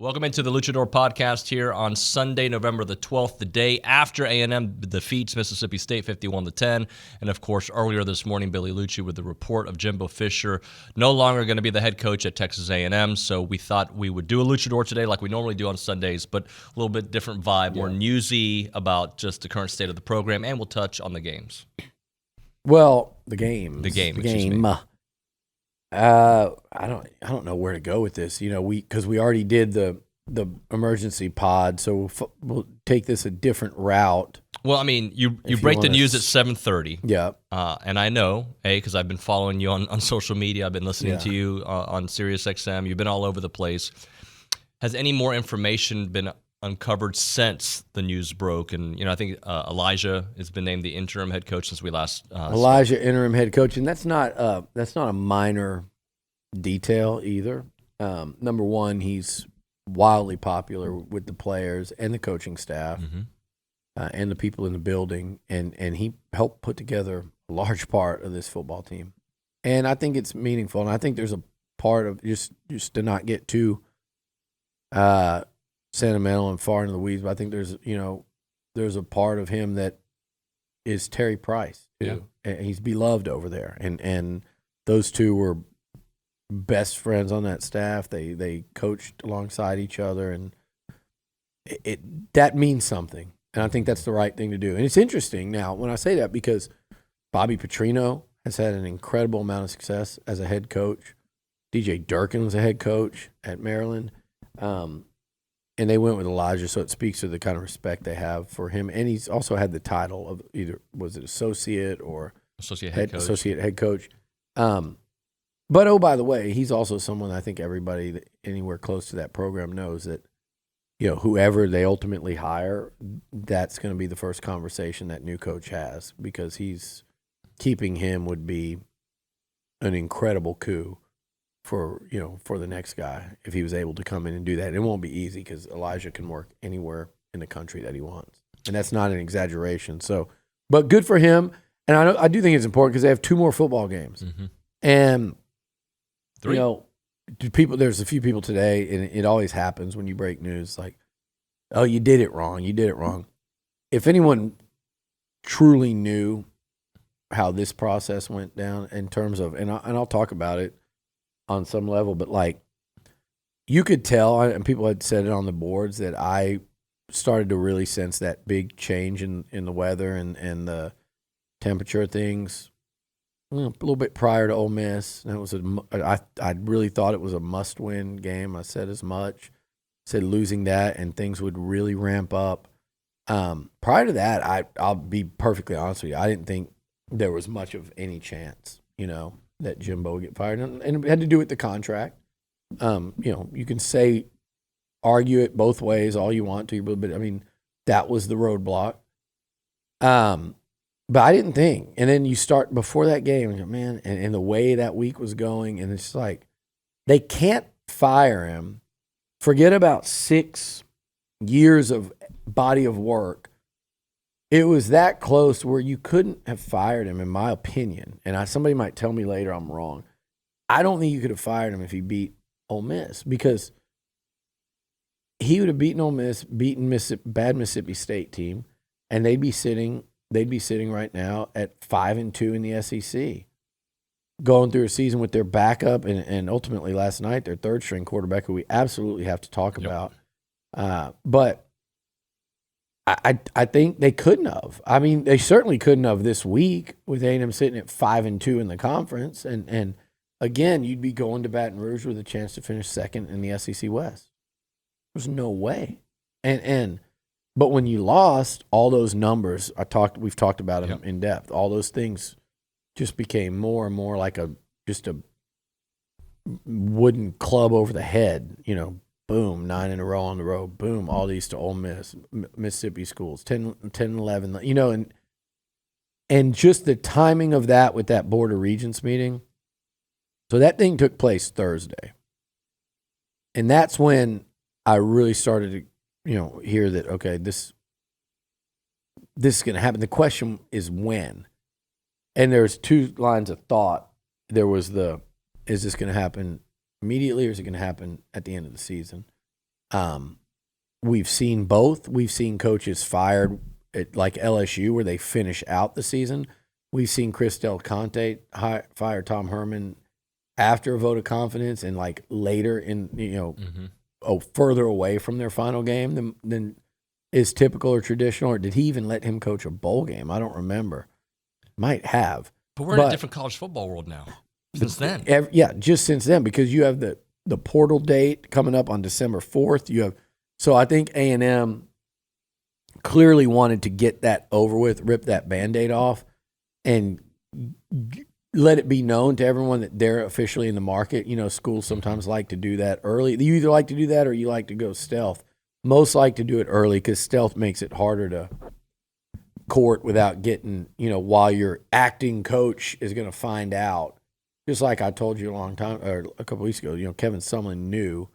Welcome into the Loochador Podcast here on Sunday, November the 12th, the day after A&M defeats Mississippi State 51-10. And, of course, earlier this morning, Billy Liucci with the report of Jimbo Fisher no longer going to be the head coach at Texas A&M. So we thought we would do a Loochador today like we normally do on Sundays, but a little bit different vibe, more newsy about just the current state of the program, and we'll touch on the games. Well, the game. I don't know where to go with this. Because we already did the emergency pod, so we'll take this a different route. Well, I mean, you break the news at 7:30. Yeah. And I know, because I've been following you on social media. I've been listening to you on SiriusXM. You've been all over the place. Has any more information been uncovered since the news broke? And, I think Elijah has been named the interim head coach since we last Elijah, interim head coach, and that's not a minor detail either. Number one, he's wildly popular with the players and the coaching staff, and the people in the building, and he helped put together a large part of this football team. And I think it's meaningful, and I think there's a part of just to not get too sentimental and far into the weeds, but I think there's a part of him that is Terry Price too. Yeah. And he's beloved over there, and those two were best friends on that staff. They coached alongside each other, and that means something. And I think that's the right thing to do. And it's interesting now when I say that because Bobby Petrino has had an incredible amount of success as a head coach. DJ Durkin was a head coach at Maryland. And they went with Elijah, so it speaks to the kind of respect they have for him. And he's also had the title of either, was it associate or associate head coach. But, oh, by the way, he's also someone I think everybody that anywhere close to that program knows that, whoever they ultimately hire, that's going to be the first conversation that new coach has, because keeping him would be an incredible coup for the next guy if he was able to come in and do that. It won't be easy because Elijah can work anywhere in the country that he wants, and that's not an exaggeration. So, but good for him, and I do think it's important because they have 2 more football games, and 3. There's a few people today, and it always happens when you break news like, "Oh, you did it wrong." If anyone truly knew how this process went down in terms of, and I'll talk about it on some level, but like you could tell, and people had said it on the boards, that I started to really sense that big change in the weather and the temperature things a little bit prior to Ole Miss. And it was I really thought it was a must-win game. I said as much. Said losing that and things would really ramp up. Prior to that, I'll be perfectly honest with you, I didn't think there was much of any chance, that Jimbo would get fired. And it had to do with the contract. You can argue it both ways all you want to, but I mean, that was the roadblock. But I didn't think. And then you start before that game, and man, and the way that week was going, and it's like, they can't fire him. Forget about 6 years of body of work. It was that close where you couldn't have fired him, in my opinion. And somebody might tell me later I'm wrong. I don't think you could have fired him if he beat Ole Miss, because he would have beaten Ole Miss, beaten bad Mississippi State team, and they'd be sitting right now at 5-2 in the SEC, going through a season with their backup and ultimately last night their third string quarterback, who we absolutely have to talk about. But I think they couldn't have. I mean, they certainly couldn't have this week with A&M sitting at 5-2 in the conference. And again, you'd be going to Baton Rouge with a chance to finish second in the SEC West. There's no way. But when you lost, all those numbers we've talked about them in depth. All those things just became more and more like just a wooden club over the head, boom, 9 in a row on the road, boom, all these to Ole Miss, Mississippi schools, 10-11, and just the timing of that with that Board of Regents meeting. So that thing took place Thursday. And that's when I really started to, hear that, okay, this is going to happen. The question is when. And there's 2 lines of thought. There was is this going to happen immediately, or is it going to happen at the end of the season? We've seen both. We've seen coaches fired at like LSU where they finish out the season. We've seen Chris Del Conte fire Tom Herman after a vote of confidence and like later in, further away from their final game than is typical or traditional. Or did he even let him coach a bowl game? I don't remember. Might have. But we're in a different college football world now since then. Just since then, because you have the portal date coming up on December 4th. So I think A&M clearly wanted to get that over with, rip that Band-Aid off, and let it be known to everyone that they're officially in the market. Schools sometimes like to do that early. You either like to do that or you like to go stealth. Most like to do it early because stealth makes it harder to court without getting, while your acting coach is going to find out. Just like I told you a couple weeks ago, Kevin Sumlin knew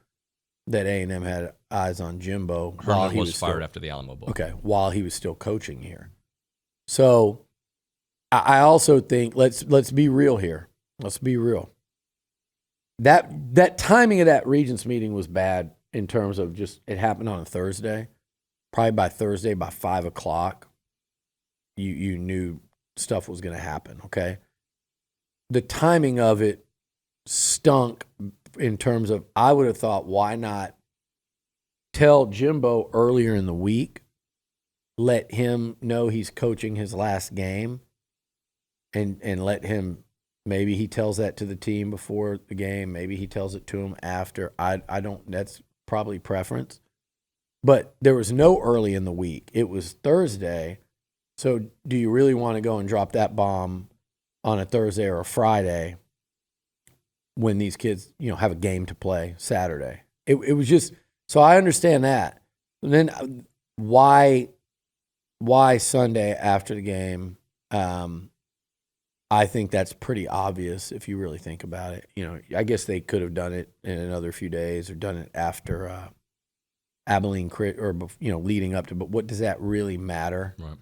that A&M had eyes on Jimbo. Herman was fired after the Alamo Bowl. Okay, while he was still coaching here. So I also think let's be real here. Let's be real. That timing of that Regents meeting was bad in terms of just it happened on a Thursday. Probably by Thursday, by 5 o'clock, you knew stuff was going to happen, okay? The timing of it stunk in terms of I would have thought, why not tell Jimbo earlier in the week, let him know he's coaching his last game, and let him, maybe he tells that to the team before the game, maybe he tells it to him after. I don't, that's probably preference. But there was no early in the week. It was Thursday. So do you really want to go and drop that bomb on a Thursday or a Friday when these kids, have a game to play Saturday? It was just, so I understand that. And then why Sunday after the game? I think that's pretty obvious if you really think about it. I guess they could have done it in another few days or done it after Abilene or leading up to. But what does that really matter? Right.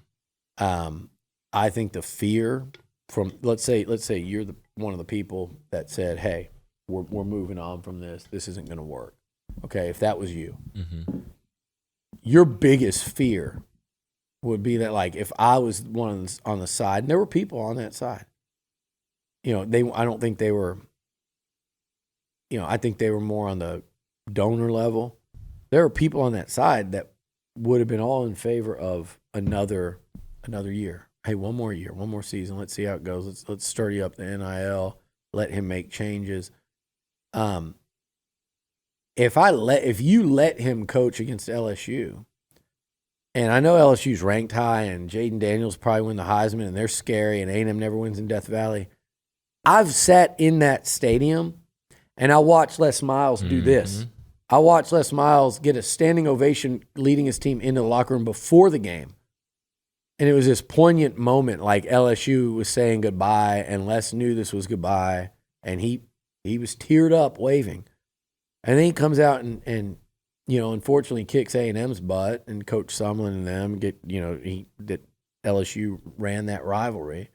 I think the fear from let's say you're one of the people that said, "Hey, we're moving on from this. This isn't going to work." Okay, if that was you, your biggest fear would be that, like, if I was one on the side, and there were people on that side. I don't think they were. I think they were more on the donor level. There are people on that side that would have been all in favor of another year. Hey, one more year, one more season. Let's see how it goes. Let's sturdy up the NIL. Let him make changes. If you let him coach against LSU, and I know LSU's ranked high, and Jaden Daniels probably win the Heisman, and they're scary, and A&M never wins in Death Valley. I've sat in that stadium, and I watched Les Miles do this. I watched Les Miles get a standing ovation leading his team into the locker room before the game. And it was this poignant moment, like LSU was saying goodbye, and Les knew this was goodbye, and he was teared up waving. And then he comes out and unfortunately kicks A&M's butt, and Coach Sumlin and them that LSU ran that rivalry.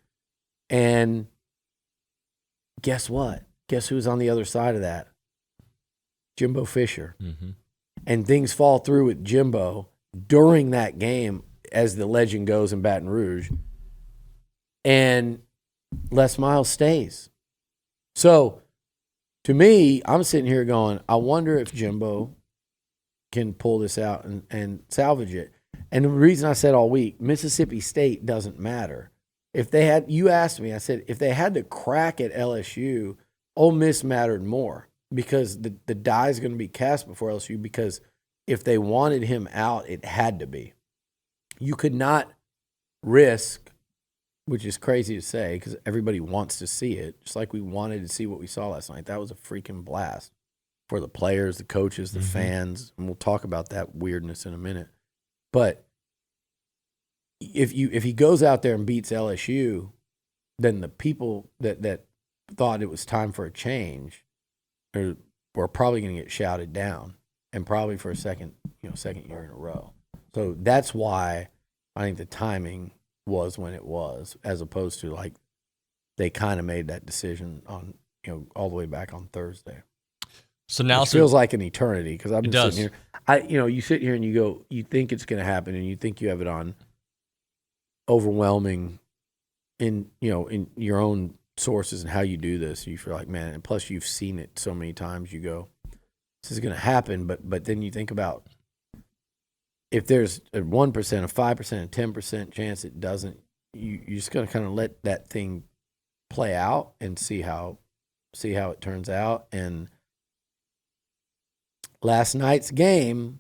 And guess what? Guess who's on the other side of that? Jimbo Fisher. And things fall through with Jimbo during that game, as the legend goes in Baton Rouge, and Les Miles stays. So, to me, I'm sitting here going, I wonder if Jimbo can pull this out and salvage it. And the reason I said all week, Mississippi State doesn't matter. You asked me, I said, if they had to crack at LSU, Ole Miss mattered more because the die is going to be cast before LSU, because if they wanted him out, it had to be. You could not risk, which is crazy to say because everybody wants to see it, just like we wanted to see what we saw last night. That was a freaking blast for the players, the coaches, the fans, and we'll talk about that weirdness in a minute. But if he goes out there and beats LSU, then the people that thought it was time for a change were probably going to get shouted down, and probably for a second year in a row. So that's why I think the timing was when it was, as opposed to like they kind of made that decision on all the way back on Thursday. So now it feels like an eternity because I've been sitting here. You sit here and you think it's going to happen, and you think you have it on overwhelming in your own sources and how you do this. You feel like, man, and plus you've seen it so many times. You go, this is going to happen, but then you think about if there's a 1%, a 5%, a 10% chance it doesn't. You just got to kind of let that thing play out and see how it turns out. And last night's game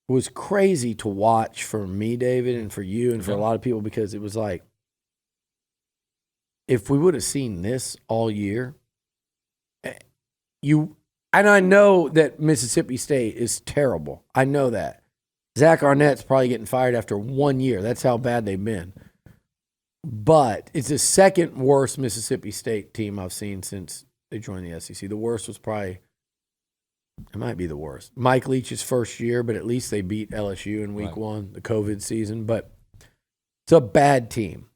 was crazy to watch for me, David, and for you, and for a lot of people, because it was like, if we would have seen this all year, and I know that Mississippi State is terrible. I know that. Zach Arnett's probably getting fired after 1 year. That's how bad they've been. But it's the second worst Mississippi State team I've seen since they joined the SEC. The worst was probably, it might be the worst, Mike Leach's first year, but at least they beat LSU in week one, the COVID season. But it's a bad team.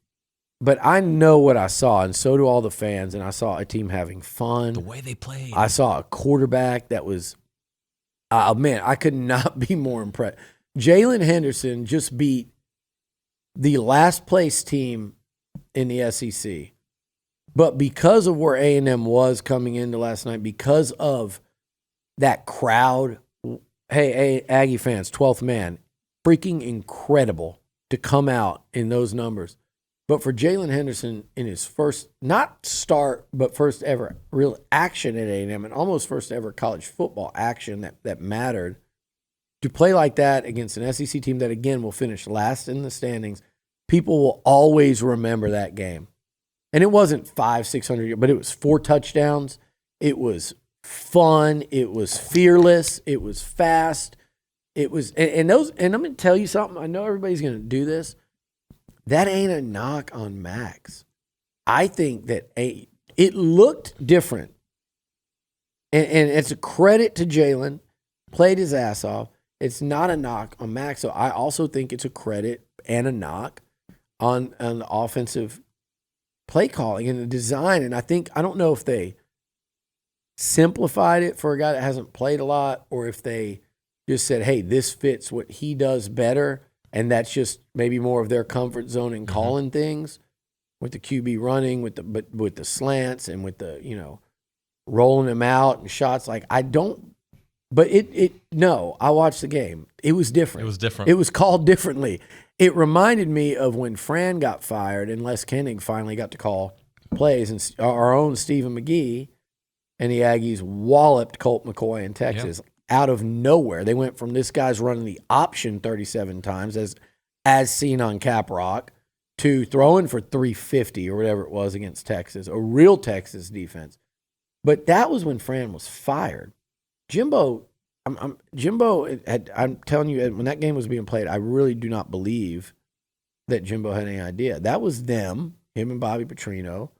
But I know what I saw, and so do all the fans, and I saw a team having fun. The way they played. I saw a quarterback that was, man, I could not be more impressed. Jalen Henderson just beat the last place team in the SEC. But because of where A&M was coming into last night, because of that crowd, hey, Aggie fans, 12th man, freaking incredible to come out in those numbers. But for Jalen Henderson in his first, not start, but first ever real action at A&M, and almost first ever college football action that mattered, to play like that against an SEC team that, again, will finish last in the standings, people will always remember that game. And it wasn't 500-600, but it was 4 touchdowns. It was fun. It was fearless. It was fast. It was, and I'm going to tell you something. I know everybody's going to do this. That ain't a knock on Max. I think that it looked different. And it's a credit to Jalen. Played his ass off. It's not a knock on Max. So I also think it's a credit and a knock on the offensive play calling and the design. And I don't know if they simplified it for a guy that hasn't played a lot, or if they just said, hey, this fits what he does better. And that's just maybe more of their comfort zone in calling things, with the QB running, with the slants, and with the rolling him out and shots. Like, I don't. But no, I watched the game. It was different. It was different. It was called differently. It reminded me of when Fran got fired and Les Kenning finally got to call plays, and our own Stephen McGee and the Aggies walloped Colt McCoy in Texas. Yep. Out of nowhere. They went from this guy's running the option 37 times as seen on Cap Rock to throwing for 350 or whatever it was against Texas, a real Texas defense. But that was when Fran was fired. Jimbo, I'm telling you, when that game was being played, I really do not believe that Jimbo had any idea. That was him and Bobby Petrino,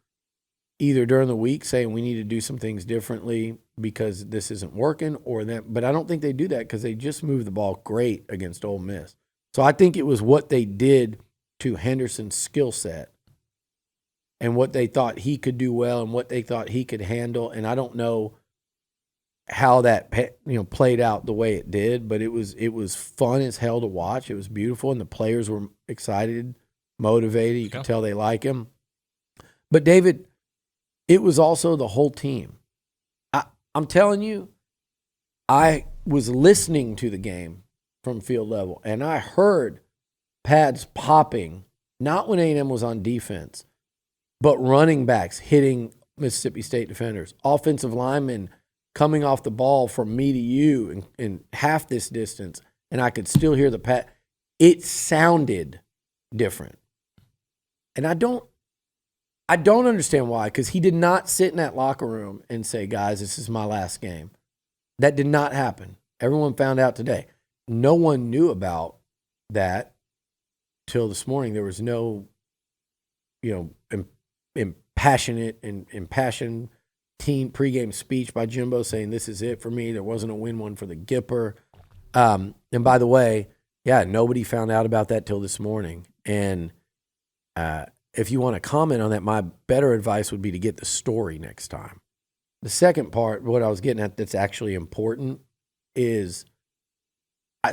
either during the week saying we need to do some things differently because this isn't working, or that. But I don't think they do that because they just moved the ball great against Ole Miss. So I think it was what they did to Henderson's skill set and what they thought he could do well and what they thought he could handle. And I don't know how that played out the way it did, but it was fun as hell to watch. It was beautiful, and the players were excited, motivated. You could tell they like him. But David, it was also the whole team. I'm telling you, I was listening to the game from field level, and I heard pads popping, not when A&M was on defense, but running backs hitting Mississippi State defenders, offensive linemen coming off the ball from me to you in half this distance, and I could still hear the pad. It sounded different. And I don't understand why, because he did not sit in that locker room and say, guys, this is my last game. That did not happen. Everyone found out today. No one knew about that till this morning. There was no, impassioned team pregame speech by Jimbo saying, this is it for me. There wasn't a win one for the Gipper. And by the way, nobody found out about that till this morning. And if you want to comment on that, my better advice would be to get the story next time. the second part, what I was getting at that's actually important is,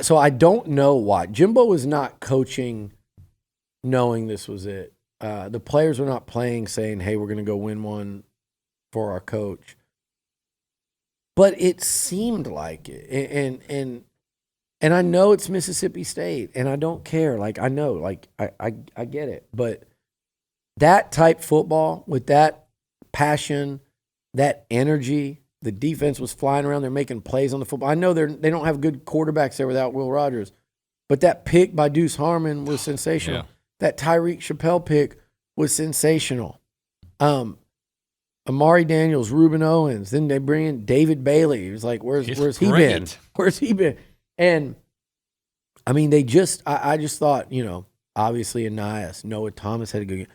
so I don't know why. Jimbo was not coaching knowing this was it. The players were not playing saying, hey, we're going to go win one for our coach. But it seemed like it. And I know it's Mississippi State, and I don't care. Like, I know, like, I get it. But that type football with that passion, that energy, the defense was flying around. They're making plays on the football. I know they don't have good quarterbacks there without Will Rogers, but that pick by Deuce Harmon was sensational. Yeah. That Tyreek Chappelle pick was sensational. Amari Daniels, Reuben Owens. Then they bring in David Bailey. He was like, where's he been? Where's he been? And I mean, I just thought, obviously Anias, Noah Thomas had a good game.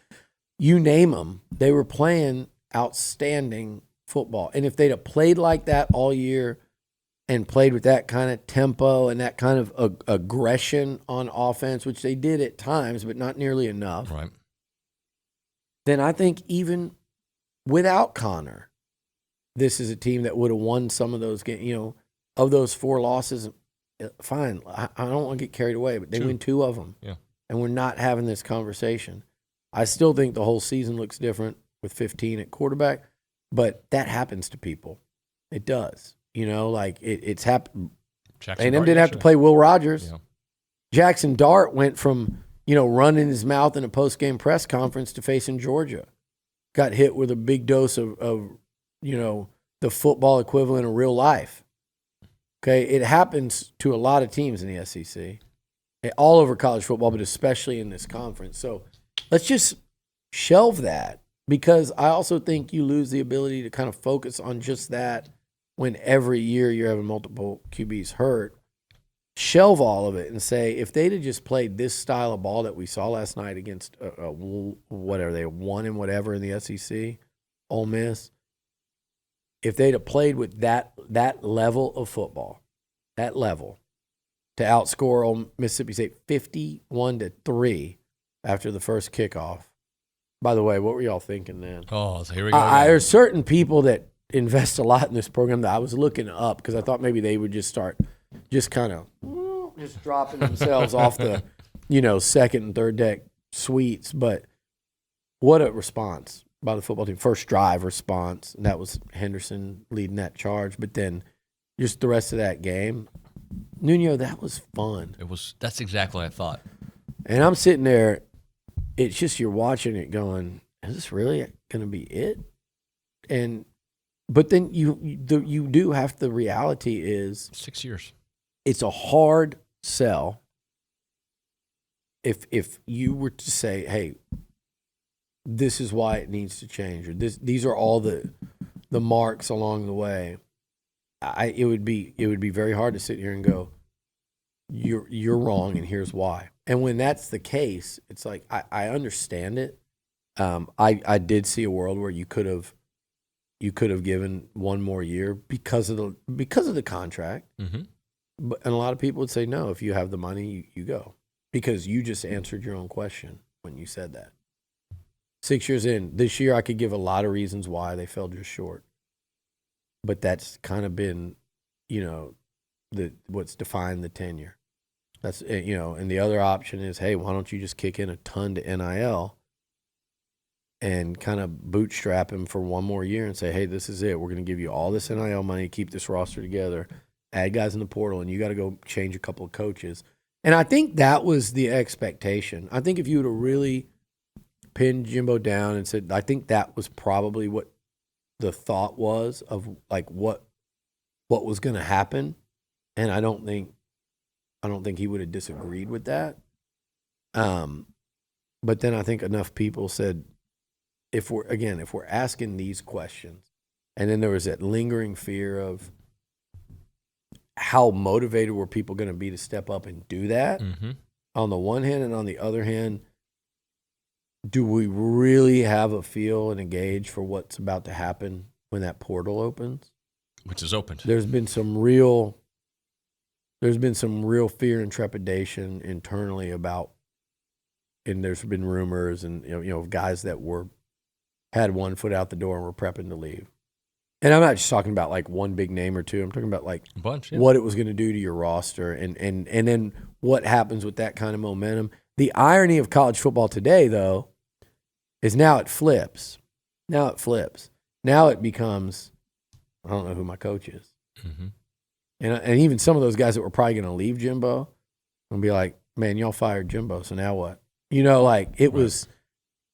You name them, they were playing outstanding football. And if they'd have played like that all year and played with that kind of tempo and that kind of aggression on offense, which they did at times, but not nearly enough, right, then I think even without Connor, this is a team that would have won some of those games. Of those 4 losses, fine. I don't want to get carried away, but they win 2 of them. Yeah. And we're not having this conversation. I still think the whole season looks different with 15 at quarterback, but that happens to people. It does. It's happened. A&M didn't have to play Will Rogers. Yeah. Jackson Dart went from, running his mouth in a post-game press conference to facing Georgia. Got hit with a big dose of the football equivalent of real life. Okay, it happens to a lot of teams in the SEC, all over college football, but especially in this conference. So let's just shelve that, because I also think you lose the ability to kind of focus on just that when every year you're having multiple QBs hurt. Shelve all of it and say, if they'd have just played this style of ball that we saw last night against whatever, they won in whatever in the SEC, Ole Miss, if they'd have played with that level of football, that level, to outscore Mississippi State 51-3 after the first kickoff. By the way, what were y'all thinking then? Oh, so here we go. There's certain people that invest a lot in this program that I was looking up because I thought maybe they would just start just kind of just dropping themselves off the, second and third deck suites. But what a response by the football team. First drive response, and that was Henderson leading that charge. But then just the rest of that game, Nuño, that was fun. That's exactly what I thought. And I'm sitting there, it's just you're watching it going, is this really going to be it? But then you do have, the reality is 6 years. It's a hard sell if you were to say, hey, this is why it needs to change, or these are all the marks along the way. It would be very hard to sit here and go, you're wrong and here's why. And when that's the case, it's like I understand it. I did see a world where you could have given one more year because of the contract. Mm-hmm. And a lot of people would say, no, if you have the money, you go. Because you just answered your own question when you said that. 6 years in, this year I could give a lot of reasons why they fell just short. But that's kind of been, what's defined the tenure. That's, and the other option is, hey, why don't you just kick in a ton to NIL and kind of bootstrap him for one more year and say, hey, this is it. We're going to give you all this NIL money, keep this roster together, add guys in the portal, and you got to go change a couple of coaches. And I think that was the expectation. I think if you would have really pinned Jimbo down and said, I think that was probably what the thought was of like what was going to happen. And I don't think he would have disagreed with that. But then I think enough people said, if we're asking these questions, and then there was that lingering fear of how motivated were people going to be to step up and do that on the one hand, and on the other hand, do we really have a feel and a gauge for what's about to happen when that portal opens? Which is opened. There's been some real fear and trepidation internally about, and there's been rumors and of guys that had one foot out the door and were prepping to leave. And I'm not just talking about like one big name or two. I'm talking about like A bunch, what it was going to do to your roster and then what happens with that kind of momentum. The irony of college football today, though, is now it flips. Now it becomes, I don't know who my coach is. Mm-hmm. And even some of those guys that were probably going to leave Jimbo and be like, man, y'all fired Jimbo, so now what? Like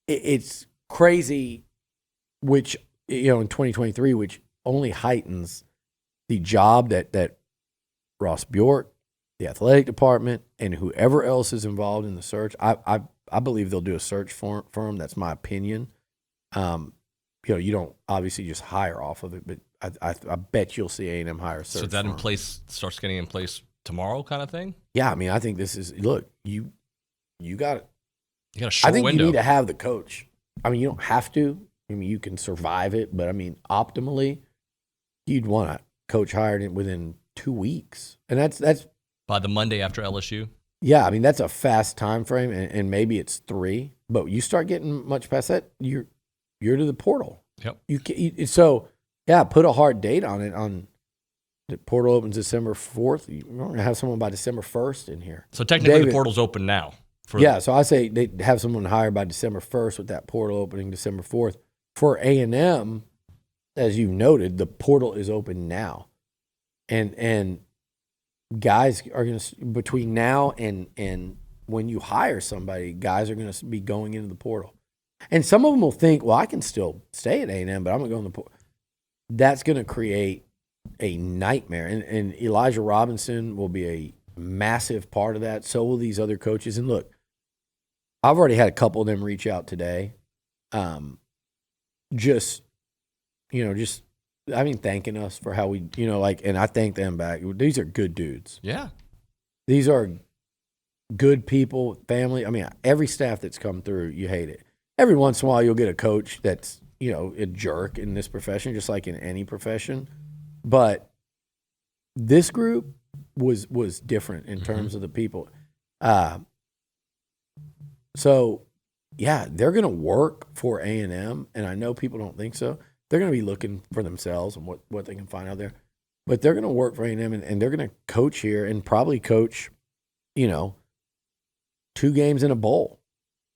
it's crazy, which, in 2023, which only heightens the job that Ross Bjork, the athletic department, and whoever else is involved in the search. I believe they'll do a search firm. That's my opinion. You don't obviously just hire off of it, but I bet you'll see A&M hire a search So that firm. in place starts getting in place tomorrow, kind of thing. Yeah, I mean, I think this is look. You got it. You got a short I think window. you need to have the coach. I mean, you don't have to. I mean, you can survive it, but I mean, optimally, you'd want a coach hired within 2 weeks, and that's by the Monday after LSU. Yeah, I mean, that's a fast time frame, and maybe it's 3, but you start getting much past that, you're to the portal. Yep. So yeah, put a hard date on it. On the portal opens December 4th. You're going to have someone by December 1st in here. So technically, David, the portal's open now. So I say they have someone hired by December 1st with that portal opening December 4th. For A&M, as you noted, the portal is open now, and guys are going to, between now and when you hire somebody, guys are going to be going into the portal. And some of them will think, well, I can still stay at A&M, but I'm going to go in the portal. That's going to create a nightmare. And Elijah Robinson will be a massive part of that. So will these other coaches. And look, I've already had a couple of them reach out today. Thanking us for how we, and I thank them back. These are good dudes. Yeah. These are good people, family. I mean, every staff that's come through, you hate it. Every once in a while, you'll get a coach that's, a jerk in this profession, just like in any profession. But this group was different in terms of the people. So, yeah, they're going to work for A&M, and I know people don't think so. They're going to be looking for themselves and what they can find out there. But they're going to work for A&M, and they're going to coach here and probably coach, 2 games in a bowl.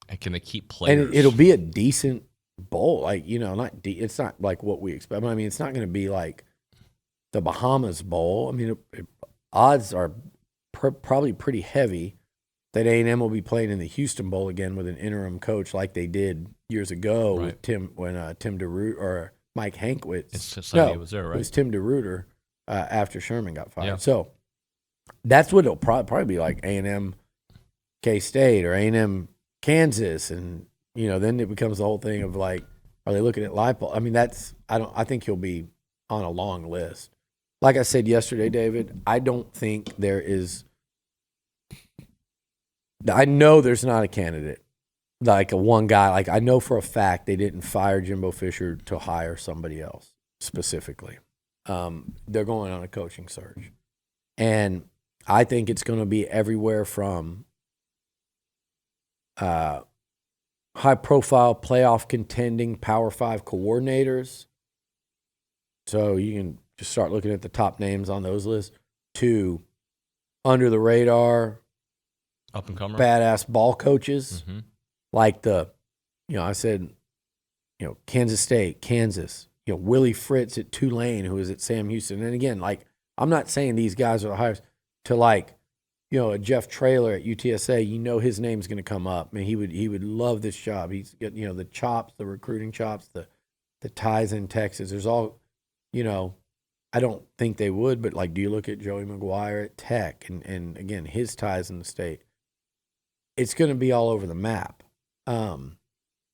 And can they keep players? And it'll be a decent bowl. Like, it's not like what we expect. I mean, it's not going to be like the Bahamas Bowl. I mean, odds are probably pretty heavy that A&M will be playing in the Houston Bowl again with an interim coach like they did years ago with Tim DeRuyter or Mike Hankwitz. It was there, right? It was Tim DeRuyter after Sherman got fired. Yeah. So that's what it'll probably be like, A&M K-State or A&M Kansas, and then it becomes the whole thing of like, are they looking at Leipold? I mean, I think he'll be on a long list. Like I said yesterday, David, I don't think there is. I know there's not a candidate like a one guy. Like I know for a fact they didn't fire Jimbo Fisher to hire somebody else specifically. They're going on a coaching search, and I think it's going to be everywhere from high-profile playoff contending Power 5 coordinators. So you can just start looking at the top names on those lists, to under the radar, up-and-comer, badass ball coaches, mm-hmm. like I said, Kansas State, Kansas, Willie Fritz at Tulane, who was at Sam Houston. And again, like, I'm not saying these guys are the highest, to like, a Jeff Traylor at UTSA, his name's going to come up. I mean, he would love this job. He's got, the chops, the recruiting chops, the ties in Texas. There's all, I don't think they would, but like, do you look at Joey McGuire at Tech and again, his ties in the state? It's going to be all over the map.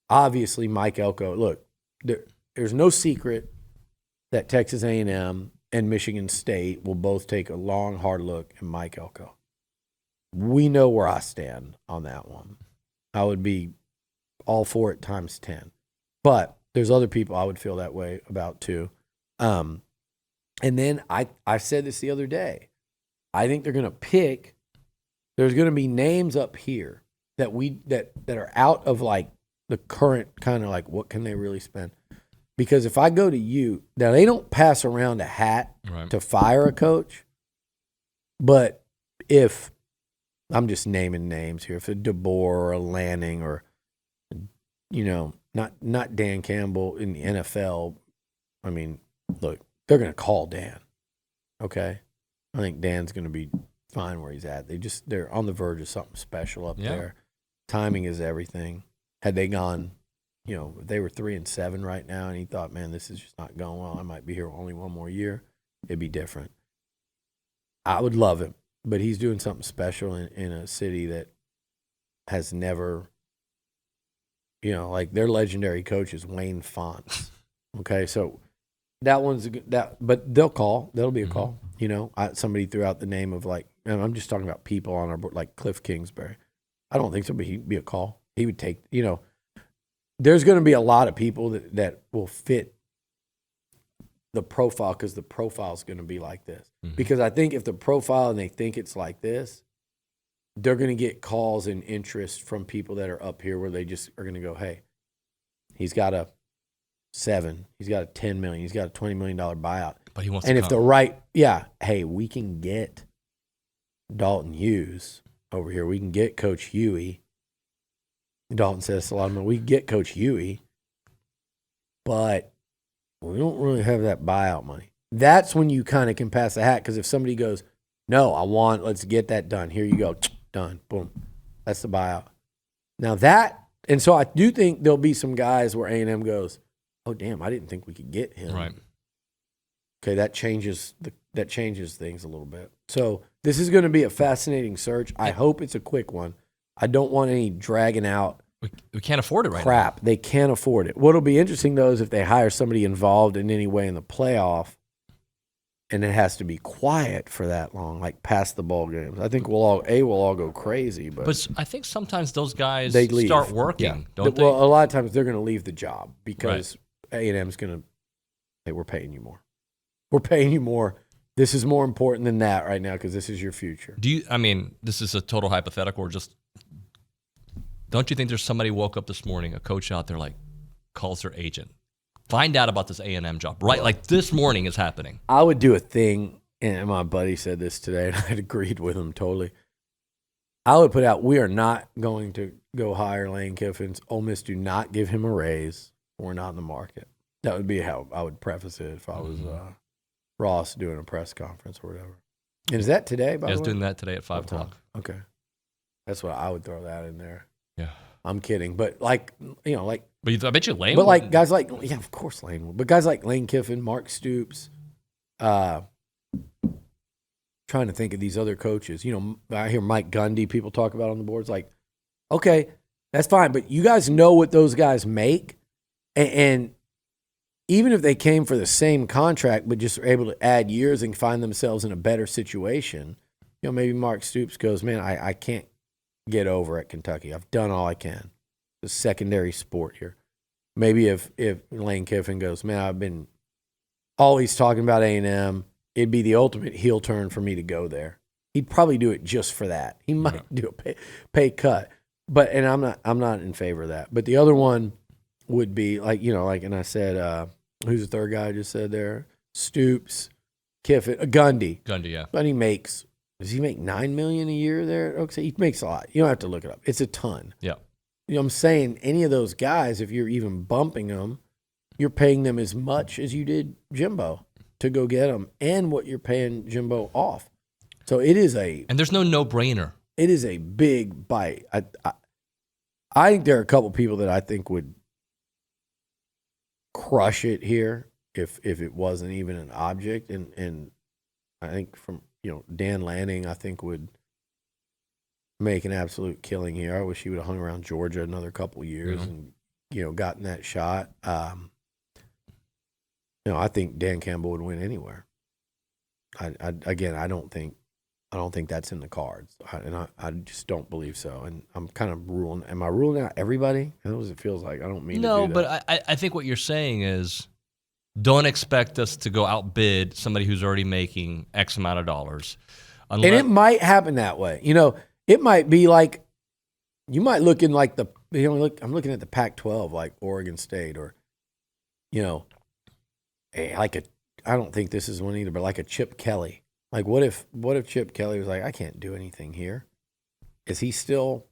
Obviously, Mike Elko, look, there's no secret that Texas A&M and Michigan State will both take a long, hard look at Mike Elko. We know where I stand on that one. I would be all for it times 10. But there's other people I would feel that way about too. And then I said this the other day. I think they're going to pick. There's going to be names up here that are out of like the current kind of like what can they really spend. Because if I go to you, now they don't pass around a hat to fire a coach, but if, I'm just naming names here, if a DeBoer or a Lanning or, not Dan Campbell in the NFL, I mean, look, they're going to call Dan, okay? I think Dan's going to be fine where he's at. They're on the verge of something special up there. Timing is everything. Had they gone, if they were 3-7 right now and he thought, man, this is just not going well, I might be here only one more year, it'd be different. I would love him, but he's doing something special in a city that has never, like their legendary coach is Wayne Fonts. Okay, so that one's but they'll call. That'll be a call. Somebody threw out the name of and I'm just talking about people on our board, like Cliff Kingsbury. I don't think so, but he'd be a call. He would take, there's going to be a lot of people that will fit the profile because the profile is going to be like this. Mm-hmm. Because I think if the profile and they think it's like this, they're going to get calls and interest from people that are up here where they just are going to go, hey, he's got a 7, he's got a 10 million, he's got a $20 million buyout. But he wants and to if come. hey, we can get Dalton Hughes over here. We can get Coach Huey. Dalton says a lot of money. We can get Coach Huey, but we don't really have that buyout money. That's when you kind of can pass the hat, because if somebody goes, no, let's get that done. Here you go. Done. Boom. That's the buyout. Now and so I do think there'll be some guys where A&M goes, oh, damn, I didn't think we could get him. Right. Okay, that changes things a little bit. So this is going to be a fascinating search. I hope it's a quick one. I don't want any dragging out. We can't afford it right now. Crap. They can't afford it. What'll be interesting, though, is if they hire somebody involved in any way in the playoff, and it has to be quiet for that long, like past the ball games. I think we'll all go crazy. But I think sometimes those guys they leave. Start working, don't they? Well, a lot of times they're going to leave the job because A&M's going to, hey, we're paying you more. We're paying you more. This is more important than that right now because this is your future. This is a total hypothetical, or just, don't you think there's somebody woke up this morning, a coach out there, calls their agent, find out about this A&M job, right? Like this morning is happening. I would do a thing, and my buddy said this today, and I agreed with him totally. I would put out, we are not going to go hire Lane Kiffin's. Ole Miss do not give him a raise. We're not in the market. That would be how I would preface it if I was Ross doing a press conference or whatever. And is that today, by the way? I was doing that today at 5 o'clock. Okay. That's what I would throw that in there. Yeah. I'm kidding. But But I bet you Lane But would. guys of course Lane would. But guys like Lane Kiffin, Mark Stoops, trying to think of these other coaches. I hear Mike Gundy, people talk about on the boards. Okay, that's fine. But you guys know what those guys make. And even if they came for the same contract, but just were able to add years and find themselves in a better situation, maybe Mark Stoops goes, man, I can't get over at Kentucky. I've done all I can. It's a secondary sport here. Maybe if Lane Kiffin goes, man, I've been always talking about A&M. It'd be the ultimate heel turn for me to go there. He'd probably do it just for that. He might do a pay cut, and I'm not in favor of that. But the other one would be and I said, who's the third guy I just said there? Stoops, Kiffin, Gundy. Gundy, yeah. But does he make $9 million a year there? Okay, he makes a lot. You don't have to look it up. It's a ton. Yeah. I'm saying any of those guys, if you're even bumping them, you're paying them as much as you did Jimbo to go get them, and what you're paying Jimbo off. So it is and there's no brainer. It is a big bite. I think there are a couple people that I think would crush it here if it wasn't even an object, and I think from Dan Lanning, I think would make an absolute killing here. I wish he would have hung around Georgia another couple years and gotten that shot. I think Dan Campbell would win anywhere. I don't think that's in the cards, I just don't believe so. And I'm kind of ruling. Am I ruling out everybody? That's what it feels like. I don't mean to do that. But I think what you're saying is, don't expect us to go outbid somebody who's already making X amount of dollars. And it might happen that way. It might be like, you might look in I'm looking at the Pac-12, like Oregon State, or I don't think this is one either, but like a Chip Kelly. Like what if Chip Kelly was like, I can't do anything here? Is he still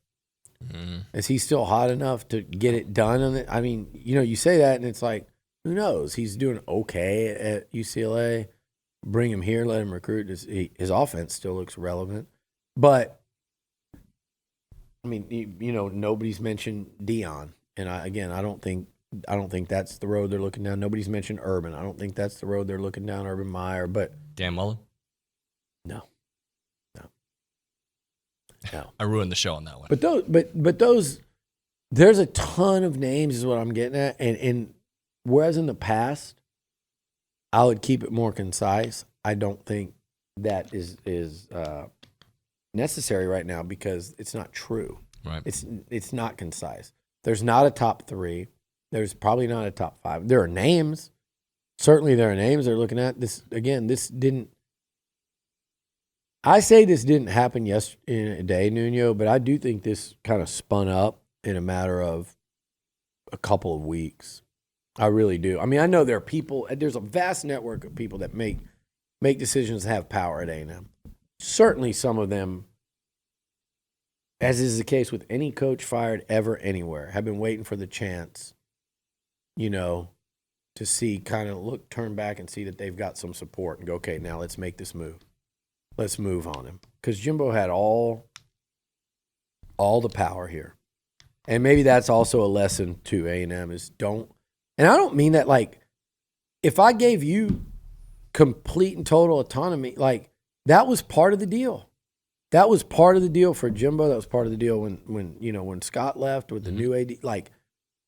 hot enough to get it done? I mean, you say that and it's like, who knows? He's doing okay at UCLA. Bring him here, let him recruit. His offense still looks relevant. But, I mean, nobody's mentioned Dion. And I don't think that's the road they're looking down. Nobody's mentioned Urban. I don't think that's the road they're looking down, Urban Meyer. But Dan Mullen? No. I ruined the show on that one. But those, there's a ton of names is what I'm getting at. And whereas in the past, I would keep it more concise. I don't think that is necessary right now because it's not true. Right. It's not concise. There's not a top 3. There's probably not a top 5. There are names. Certainly there are names they're looking at. This didn't happen yesterday, Nuño, but I do think this kind of spun up in a matter of a couple of weeks. I really do. I mean, I know there are people, there's a vast network of people that make decisions and have power at A&M. Certainly some of them, as is the case with any coach fired ever anywhere, have been waiting for the chance, to see, turn back and see that they've got some support and go, okay, now let's make this move. Let's move on him. Because Jimbo had all the power here. And maybe that's also a lesson to A&M is don't, and I don't mean that like, if I gave you complete and total autonomy, like that was part of the deal. That was part of the deal for Jimbo. That was part of the deal when Scott left with the new AD. Like,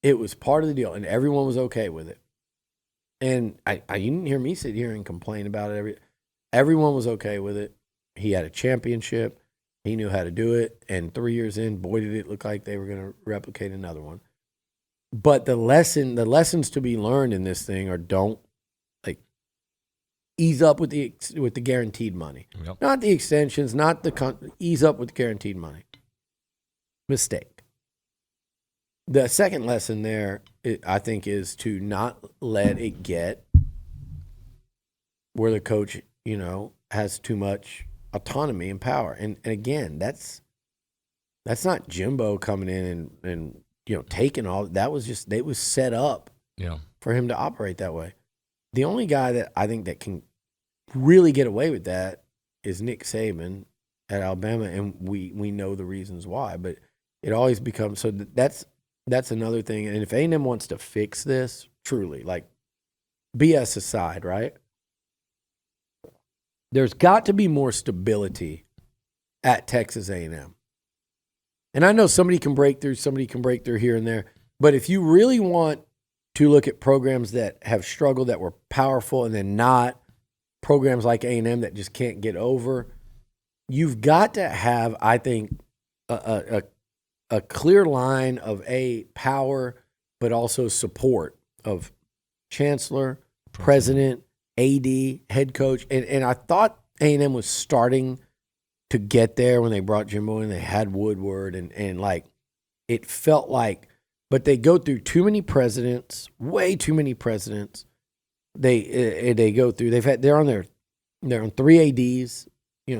it was part of the deal, and everyone was okay with it. And you didn't hear me sit here and complain about it. Everyone was okay with it. He had a championship. He knew how to do it. And 3 years in, boy, did it look like they were going to replicate another one. But the lessons to be learned in this thing are don't ease up with the guaranteed money. Yep. Not the extensions, ease up with the guaranteed money. Mistake. The second lesson there, I think, is to not let it get where the coach, has too much autonomy and power. And again, that's not Jimbo coming in and taking all that. Was just, they was set up for him to operate that way. The only guy that I think that can really get away with that is Nick Saban at Alabama, and we know the reasons why. But it always becomes so. That's another thing. And if A&M wants to fix this, truly, like BS aside, right? There's got to be more stability at Texas A&M. And I know somebody can break through here and there. But if you really want to look at programs that have struggled, that were powerful, and then not programs like A&M that just can't get over, you've got to have, I think, a clear line of power, but also support of chancellor, president, AD, head coach. And I thought A&M was starting to get there when they brought Jimbo in. They had Woodward and like it felt like, but they go through too many presidents, way too many presidents. They go through. They're on 3 ADs,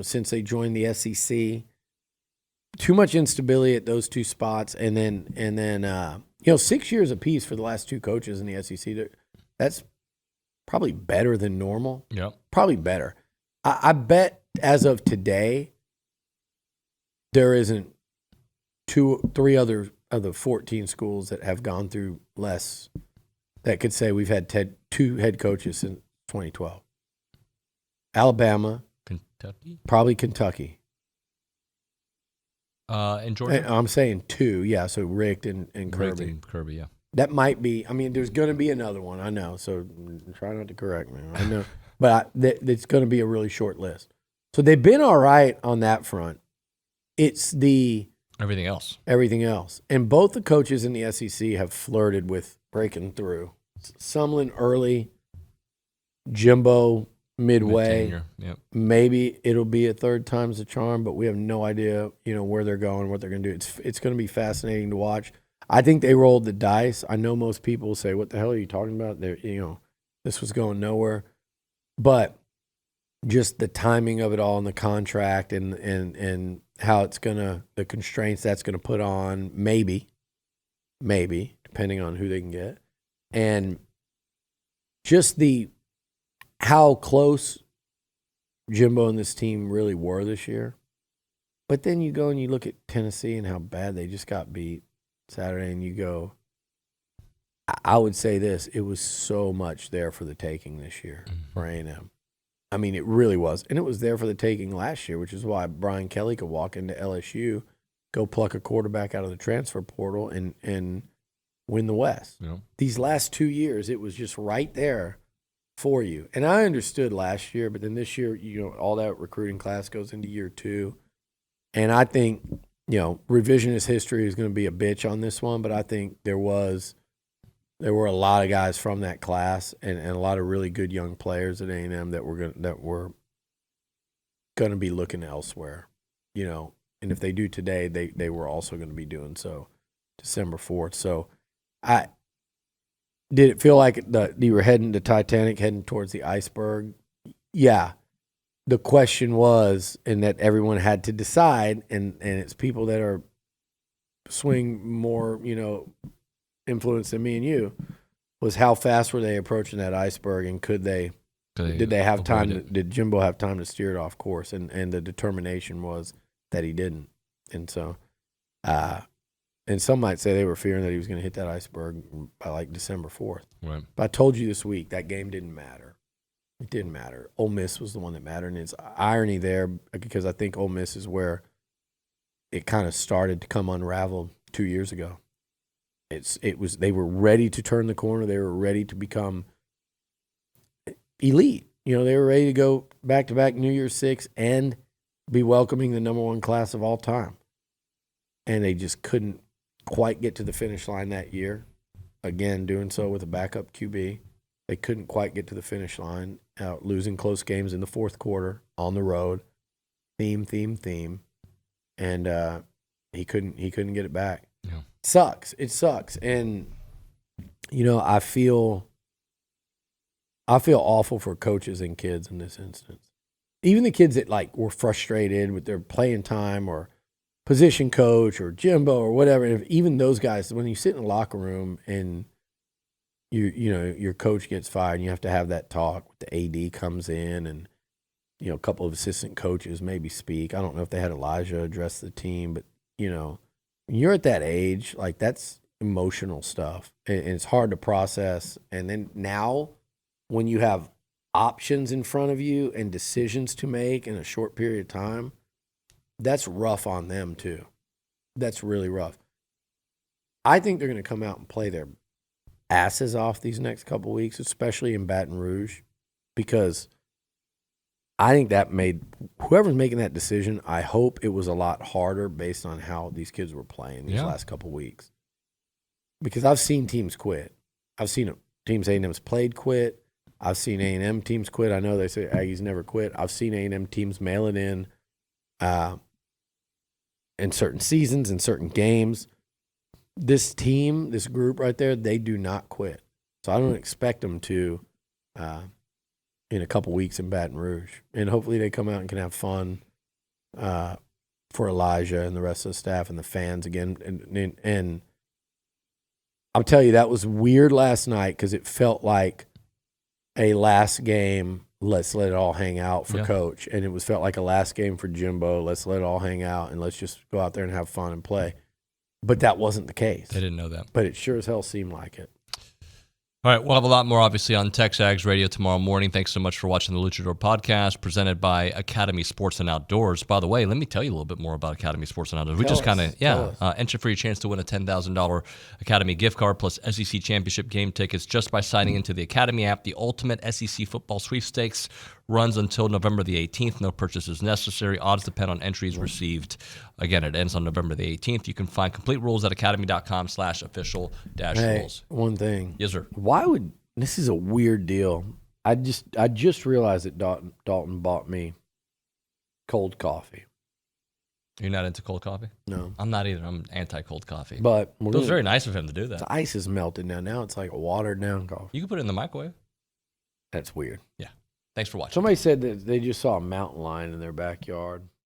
since they joined the SEC. Too much instability at those 2 spots, and then 6 years apiece for the last 2 coaches in the SEC. That's probably better than normal. Yeah, probably better. I bet as of today, there isn't 3 other of the 14 schools that have gone through less that could say we've had 2 head coaches since 2012. Alabama, Kentucky, probably Kentucky. And Georgia. I'm saying 2, yeah. So Richt and Kirby. Richt and Kirby, yeah. That might be. I mean, there's going to be another one. I know. So try not to correct me. I know, but it's going to be a really short list. So they've been all right on that front. It's the everything else. And both the coaches in the SEC have flirted with breaking through. Sumlin early, Jimbo midway. Yep. Maybe it'll be a third time's the charm, but we have no idea, where they're going, what they're going to do. It's going to be fascinating to watch. I think they rolled the dice. I know most people say, "What the hell are you talking about?" This was going nowhere. But just the timing of it all in the contract and how it's the constraints that's gonna put on, maybe, depending on who they can get, and just how close Jimbo and this team really were this year. But then you go and you look at Tennessee and how bad they just got beat Saturday, and you go, I would say this, it was so much there for the taking this year for A&M. I mean, it really was. And it was there for the taking last year, which is why Brian Kelly could walk into LSU, go pluck a quarterback out of the transfer portal, and win the West. Yeah. These last 2 years, it was just right there for you. And I understood last year, but then this year, all that recruiting class goes into year 2. And I think, revisionist history is going to be a bitch on this one, but I think there were a lot of guys from that class and a lot of really good young players at A&M that were going to be looking elsewhere, And if they do today, they were also going to be doing so December 4th. So did it feel like you were heading to Titanic, heading towards the iceberg? Yeah. The question was, and that everyone had to decide, and it's people that are swing more, influence than me and you, was how fast were they approaching that iceberg, and did they have time? Did Jimbo have time to steer it off course? And the determination was that he didn't. And so, and some might say they were fearing that he was going to hit that iceberg by like December 4th. Right. But I told you this week that game didn't matter. It didn't matter. Ole Miss was the one that mattered, and it's irony there because I think Ole Miss is where it kind of started to come unraveled 2 years ago. They were ready to turn the corner. They were ready to become elite. They were ready to go back-to-back New Year's Six and be welcoming the number 1 class of all time. And they just couldn't quite get to the finish line that year. Again, doing so with a backup QB. They couldn't quite get to the finish line, losing close games in the fourth quarter on the road. Theme. And he couldn't get it back. Yeah. It sucks. And I feel awful for coaches and kids in this instance. Even the kids that were frustrated with their playing time or position coach or Jimbo or whatever. Even those guys, when you sit in the locker room and your coach gets fired and you have to have that talk. The AD comes in and, a couple of assistant coaches maybe speak. I don't know if they had Elijah address the team, but, when you're at that age, that's emotional stuff. And it's hard to process. And then now when you have options in front of you and decisions to make in a short period of time, that's rough on them too. That's really rough. I think they're going to come out and play their asses off these next couple of weeks, especially in Baton Rouge, because I think that made whoever's making that decision, I hope it was a lot harder based on how these kids were playing these last couple of weeks. Because I've seen teams quit. I've seen teams A&M's played quit. I've seen A&M teams quit. I know they say Aggies never quit. I've seen A&M teams mail it in certain seasons, in certain games. This team, this group right there, they do not quit. So I don't expect them to in a couple weeks in Baton Rouge. And hopefully they come out and can have fun for Elijah and the rest of the staff and the fans again. And I'll tell you, that was weird last night because it felt like a last game, let's let it all hang out for Coach. And it felt like a last game for Jimbo, let's let it all hang out and let's just go out there and have fun and play. But that wasn't the case. I didn't know that. But it sure as hell seemed like it. All right, we'll have a lot more, obviously, on TexAgs Radio tomorrow morning. Thanks so much for watching the Loochador Podcast, presented by Academy Sports and Outdoors. By the way, let me tell you a little bit more about Academy Sports and Outdoors. Enter for your chance to win a $10,000 Academy gift card plus SEC Championship game tickets just by signing into the Academy app. The ultimate SEC football sweepstakes runs until November the 18th. No purchases necessary. Odds depend on entries received. Again, it ends on November the 18th. You can find complete rules at academy.com/official-rules. One thing. Yes, sir. This is a weird deal. I just realized that Dalton bought me cold coffee. You're not into cold coffee? No. I'm not either. I'm anti-cold coffee. But it was very nice of him to do that. The ice is melted now. Now it's like a watered down coffee. You can put it in the microwave. That's weird. Yeah. Thanks for watching. Somebody said that they just saw a mountain lion in their backyard.